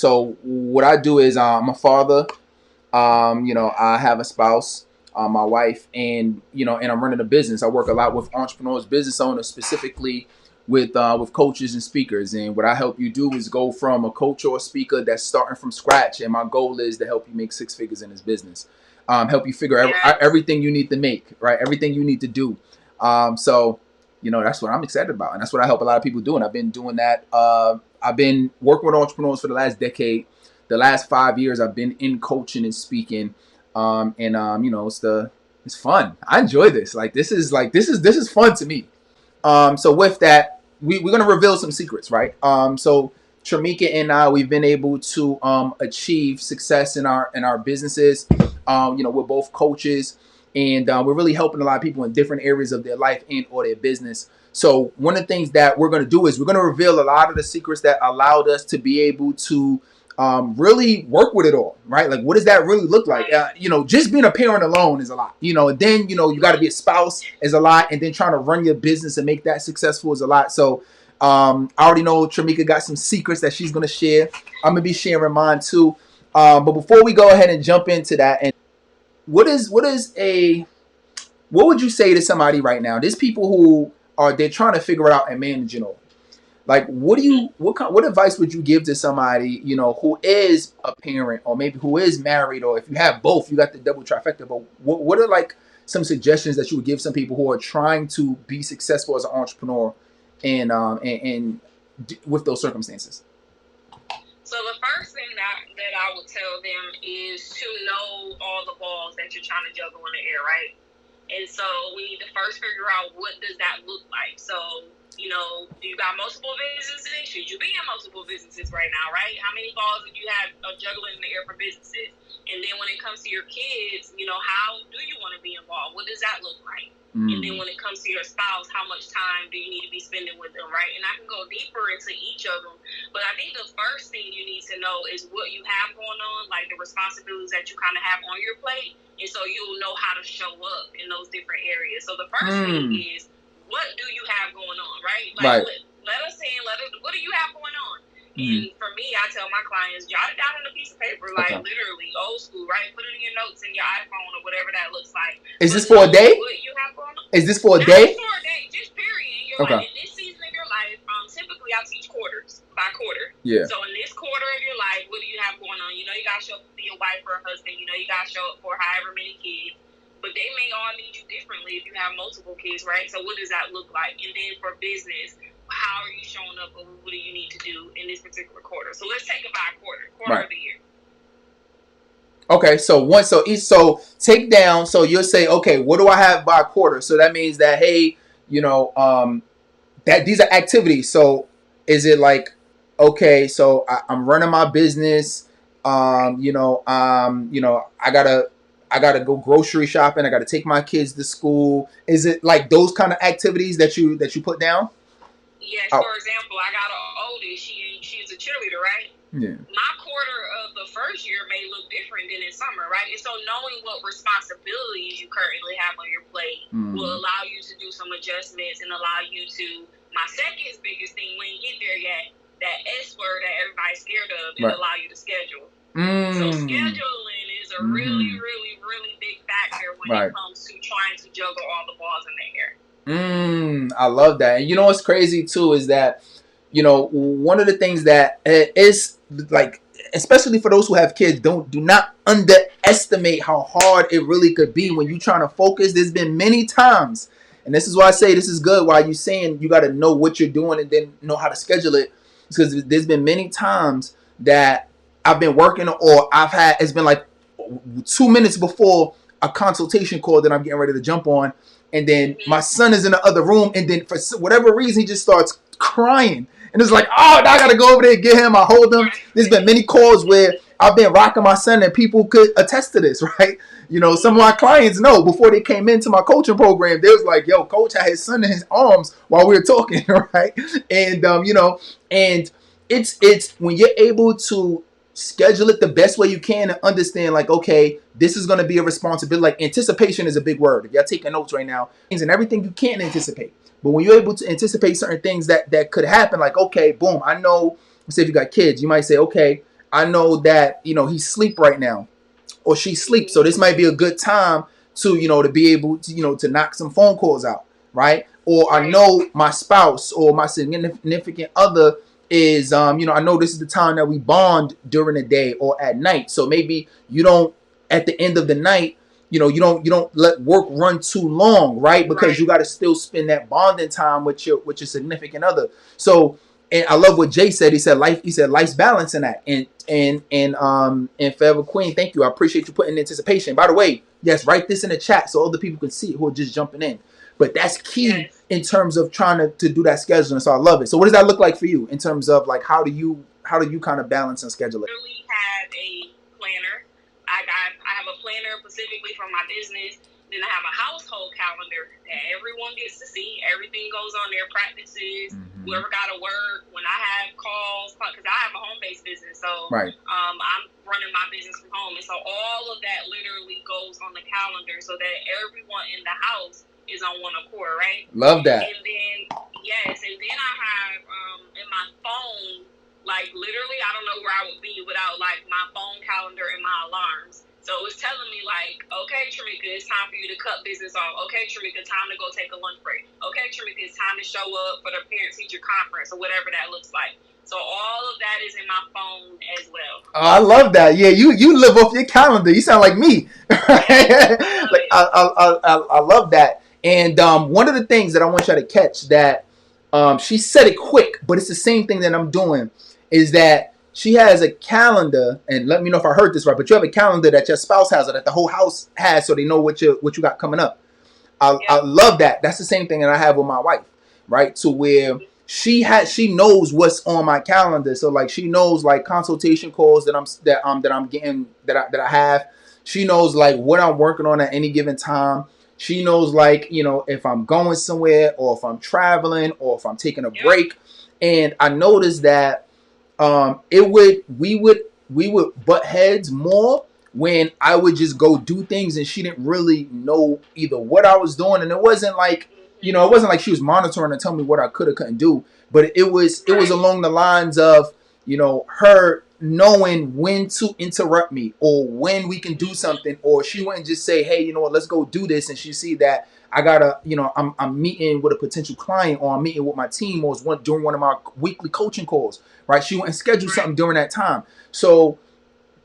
So what I do is I'm a father. I have a spouse, my wife, and I'm running a business. I work a lot with entrepreneurs, business owners, specifically with coaches and speakers. And what I help you do is go from a coach or a speaker that's starting from scratch. And my goal is to help you make six figures in this business. Help you figure out everything you need to make, right? Everything you need to do. That's what I'm excited about, and that's what I help a lot of people do. And I've been doing that. I've been working with entrepreneurs for the last decade. The last 5 years, I've been in coaching and speaking, it's fun. I enjoy this. This is fun to me. So with that, we're gonna reveal some secrets, right? So Tramika and I, we've been able to achieve success in our businesses. We're both coaches, and we're really helping a lot of people in different areas of their life and or their business. So one of the things that we're gonna do is we're gonna reveal a lot of the secrets that allowed us to be able to really work with it all, right? Like, what does that really look like? Just being a parent alone is a lot, and then, you got to be a spouse is a lot. And then trying to run your business and make that successful is a lot. So I already know Tramika got some secrets that she's going to share. I'm going to be sharing mine too. But before we go ahead and jump into that, and what would you say to somebody right now? There's people who they're trying to figure it out and manage it all. Like, what advice would you give to somebody, who is a parent or maybe who is married, or if you have both, you got the double trifecta. But what are like some suggestions that you would give some people who are trying to be successful as an entrepreneur and with those circumstances? So the first thing that I would tell them is to know all the balls that you're trying to juggle in the air, right? And so we need to first figure out, what does that look like? So, you got multiple businesses. Should you be in multiple businesses right now, right? How many balls do you have juggling in the air for businesses? And then when it comes to your kids, how do you want to be involved? What does that look like? And then when it comes to your spouse, how much time do you need to be spending with them, right? And I can go deeper into each of them. But I think the first thing you need to know is what you have going on, like the responsibilities that you kind of have on your plate. And so you'll know how to show up in those different areas. So the first thing is, what do you have going on, right? Like, right. What do you have going on? And for me, I tell my clients, jot it down on a piece of paper, like literally old school, right? Put it in your notes in your iPhone or whatever that looks like. Is this for a day? What you have going on? Is this for a day? Not for a day, just period. In your life, in this season of your life, typically I teach quarters by quarter. Yeah. So in this quarter of your life, what do you have going on? You gotta show up for your wife or husband. You gotta show up for however many kids. But they may all need you differently if you have multiple kids, right? So what does that look like? And then for business, how are you showing up, or what do you need to do in this particular quarter? So let's take it by quarter right. Of the year. Okay, so take down. So you'll say, okay, what do I have by quarter? So that means that, hey, that these are activities. So is it like, okay, so I'm running my business. I gotta go grocery shopping. I gotta take my kids to school. Is it like those kind of activities that you put down? Yes. For example, I got an oldest. She's a cheerleader, right? Yeah. My quarter of the first year may look different than in summer, right? And so knowing what responsibilities you currently have on your plate will allow you to do some adjustments and allow you to. My second biggest thing, we ain't get there yet, that S word that everybody's scared of, is allow you to schedule. So scheduling is a really, really, really big factor when it comes to trying to juggle all the balls in the air. I love that. And what's crazy too is that, one of the things that is like, especially for those who have kids, do not underestimate how hard it really could be when you're trying to focus. There's been many times, and this is why I say this is good, why you're saying you got to know what you're doing and then know how to schedule it. Because there's been many times that I've been working, or it's been like 2 minutes before a consultation call that I'm getting ready to jump on. And then my son is in the other room. And then for whatever reason, he just starts crying. And it's like, oh, now I got to go over there and get him. I hold him. There's been many calls where I've been rocking my son, and people could attest to this, right? Some of my clients know before they came into my coaching program, they was like, yo, coach had his son in his arms while we were talking, right? And, and it's when you're able to schedule it the best way you can and understand, like, okay, this is going to be a responsibility. Like, anticipation is a big word. If y'all taking notes right now, and everything you can't anticipate. But when you're able to anticipate certain things that could happen, like, okay, boom, I know, say if you got kids, you might say, okay, I know that, he's asleep right now or she sleeps. So this might be a good time to, to be able to, to knock some phone calls out, right? Or I know my spouse or my significant other is, I know this is the time that we bond during the day or at night. So maybe you don't, at the end of the night, you don't let work run too long, right? Because you got to still spend that bonding time with your significant other. So, and I love what Jay said. He said life's balance in that. And Forever Queen, thank you. I appreciate you putting in anticipation. By the way, yes, write this in the chat so other people can see it who are just jumping in. But that's key in terms of trying to do that scheduling. So I love it. So what does that look like for you in terms of like how do you kind of balance and schedule it? I really have a planner. I have a planner specifically for my business. Then I have a household calendar that everyone gets to see. Everything goes on there, practices, whoever got to work, when I have calls, because I have a home-based business. So I'm running my business from home. And so all of that literally goes on the calendar so that everyone in the house is on one accord, right? Love that. And then, I have in my phone, like literally, I don't know where I would be without like my phone calendar and my alarms. So it's telling me like, okay, Tramika, it's time for you to cut business off. Okay, Tramika, time to go take a lunch break. Okay, Tramika, it's time to show up for the parent-teacher conference or whatever that looks like. So all of that is in my phone as well. Oh, I love that. Yeah, you live off your calendar. You sound like me. Like I love that. And one of the things that I want you to catch that she said it quick, but it's the same thing that I'm doing, is that she has a calendar, and let me know if I heard this right, but you have a calendar that your spouse has or that the whole house has so they know what you got coming up. I love that. That's the same thing that I have with my wife, right? To where she knows what's on my calendar. So like she knows like consultation calls that I'm getting that I have. She knows like what I'm working on at any given time. She knows like, if I'm going somewhere or if I'm traveling or if I'm taking a break. And I noticed that we would butt heads more when I would just go do things and she didn't really know either what I was doing. And it wasn't like, it wasn't like she was monitoring and telling me what I could or couldn't do, but it was along the lines of, her knowing when to interrupt me or when we can do something, or she wouldn't just say, hey, you know what, let's go do this. And she see that I gotta, I'm meeting with a potential client or I'm meeting with my team or during one of my weekly coaching calls, right? She wouldn't schedule something during that time. So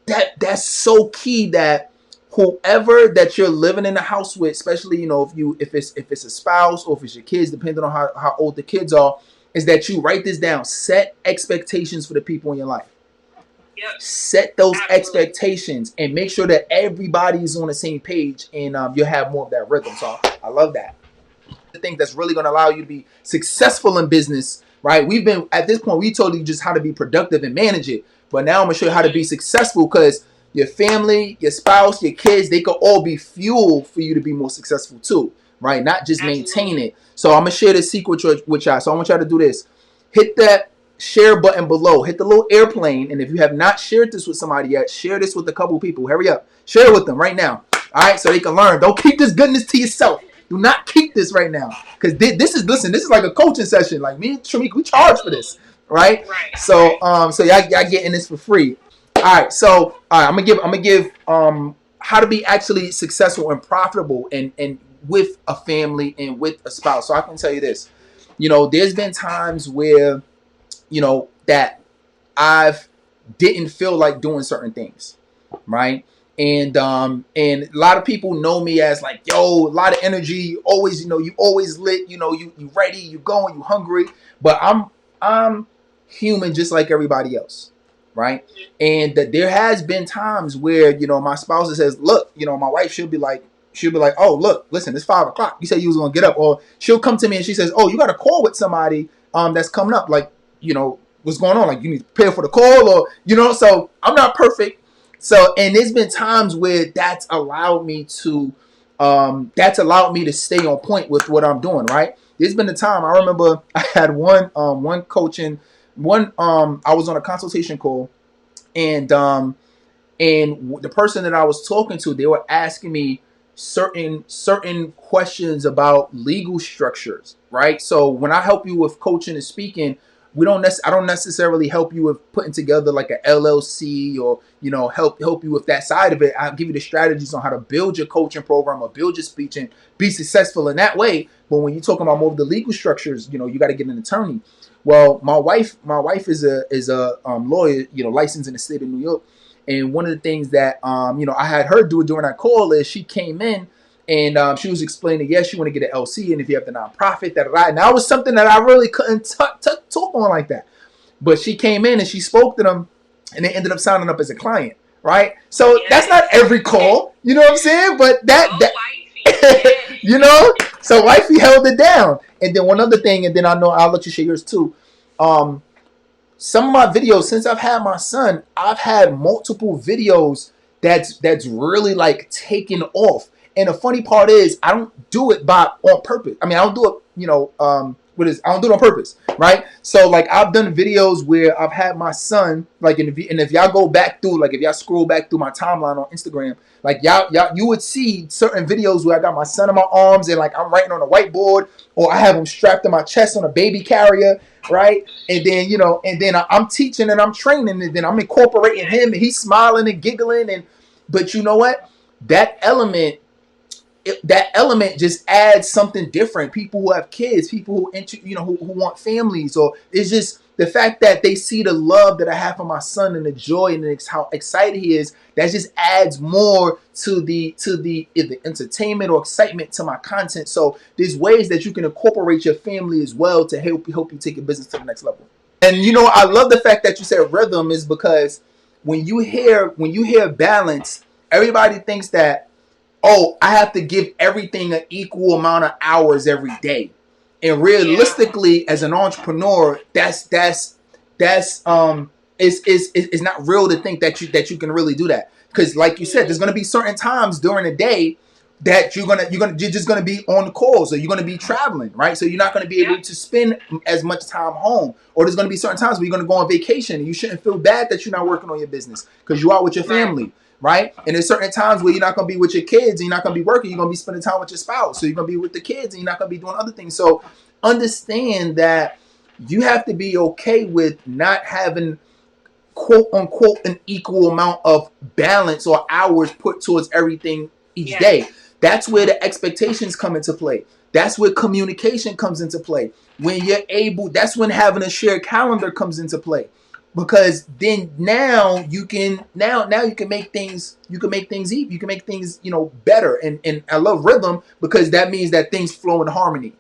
that's so key that whoever that you're living in the house with, especially, if it's a spouse or if it's your kids, depending on how old the kids are, is that you write this down. Set expectations for the people in your life. Set those expectations and make sure that everybody is on the same page, and you'll have more of that rhythm. So I love that. The thing that's really going to allow you to be successful in business, right? At this point, we told you just how to be productive and manage it. But now I'm going to show you how to be successful, because your family, your spouse, your kids, they could all be fuel for you to be more successful too, right? Not just maintain it. So I'm going to share this secret with y'all. So I want y'all to do this. Hit that share button below. Hit the little airplane. And if you have not shared this with somebody yet, share this with a couple people. Hurry up. Share it with them right now. All right? So they can learn. Don't keep this goodness to yourself. Do not keep this right now. Because this is like a coaching session. Like me and Tramika, we charge for this. Right? So y'all getting this for free. All right. So I'm gonna give how to be actually successful and profitable and with a family and with a spouse. So I can tell you this. There's been times where that I've didn't feel like doing certain things, right? And a lot of people know me as like, yo, a lot of energy, you always lit, you ready, you going, you hungry, but I'm human just like everybody else, right? And that there has been times where, my spouse says, look, my wife, she'll be like, oh, look, listen, it's 5:00. You said you was gonna get up. Or she'll come to me and she says, oh, you got a call with somebody that's coming up, like, what's going on? Like, you need to prepare for the call, or so I'm not perfect. So, and there's been times where that's allowed me to stay on point with what I'm doing, right? There's been a time I remember I had one coaching, I was on a consultation call, and the person that I was talking to, they were asking me certain questions about legal structures, right? So when I help you with coaching and speaking, I don't necessarily help you with putting together like a LLC, or help you with that side of it. I'll give you the strategies on how to build your coaching program or build your speech and be successful in that way. But when you're talking about more of the legal structures, you got to get an attorney. Well, my wife is a lawyer, licensed in the state of New York. And one of the things that I had her do during that call is she came in and she was explaining, yes, you want to get an LC, and if you have the nonprofit, and that was something that I really couldn't talk on like that. But she came in and she spoke to them, and they ended up signing up as a client, right? So that's not every call, you know what I'm saying? But Wifey. so wifey held it down. And then one other thing, and then I know I'll let you share yours too. Some of my videos, since I've had my son, I've had multiple videos that's really like taken off. And the funny part is, I don't do it on purpose. I mean, I don't do it, I don't do it on purpose, right? So like I've done videos where I've had my son, like, and if y'all go back through, like if y'all scroll back through my timeline on Instagram, like y'all you would see certain videos where I got my son in my arms and like I'm writing on a whiteboard, or I have him strapped to my chest on a baby carrier, right? And then I'm teaching and I'm training, and then I'm incorporating him, and he's smiling and giggling, but you know what? That element just adds something different. People who have kids, people who want families, or it's just the fact that they see the love that I have for my son and the joy and how excited he is. That just adds more to the entertainment or excitement to my content. So there's ways that you can incorporate your family as well to help you take your business to the next level. And I love the fact that you said rhythm, is because when you hear balance, everybody thinks that, oh, I have to give everything an equal amount of hours every day. And realistically, as an entrepreneur, that's it's not real to think that you can really do that. Because like you said, there's gonna be certain times during the day that you're just gonna be on calls, or you're gonna be traveling, right? So you're not gonna be able to spend as much time home. Or there's gonna be certain times where you're gonna go on vacation, and you shouldn't feel bad that you're not working on your business because you are with your family. Right? And there's certain times where you're not going to be with your kids and you're not going to be working. You're going to be spending time with your spouse. So you're going to be with the kids and you're not going to be doing other things. So understand that you have to be okay with not having, quote unquote, an equal amount of balance or hours put towards everything each day. That's where the expectations come into play. That's where communication comes into play. That's when having a shared calendar comes into play. Because then now you can make things better. And I love rhythm because that means that things flow in harmony.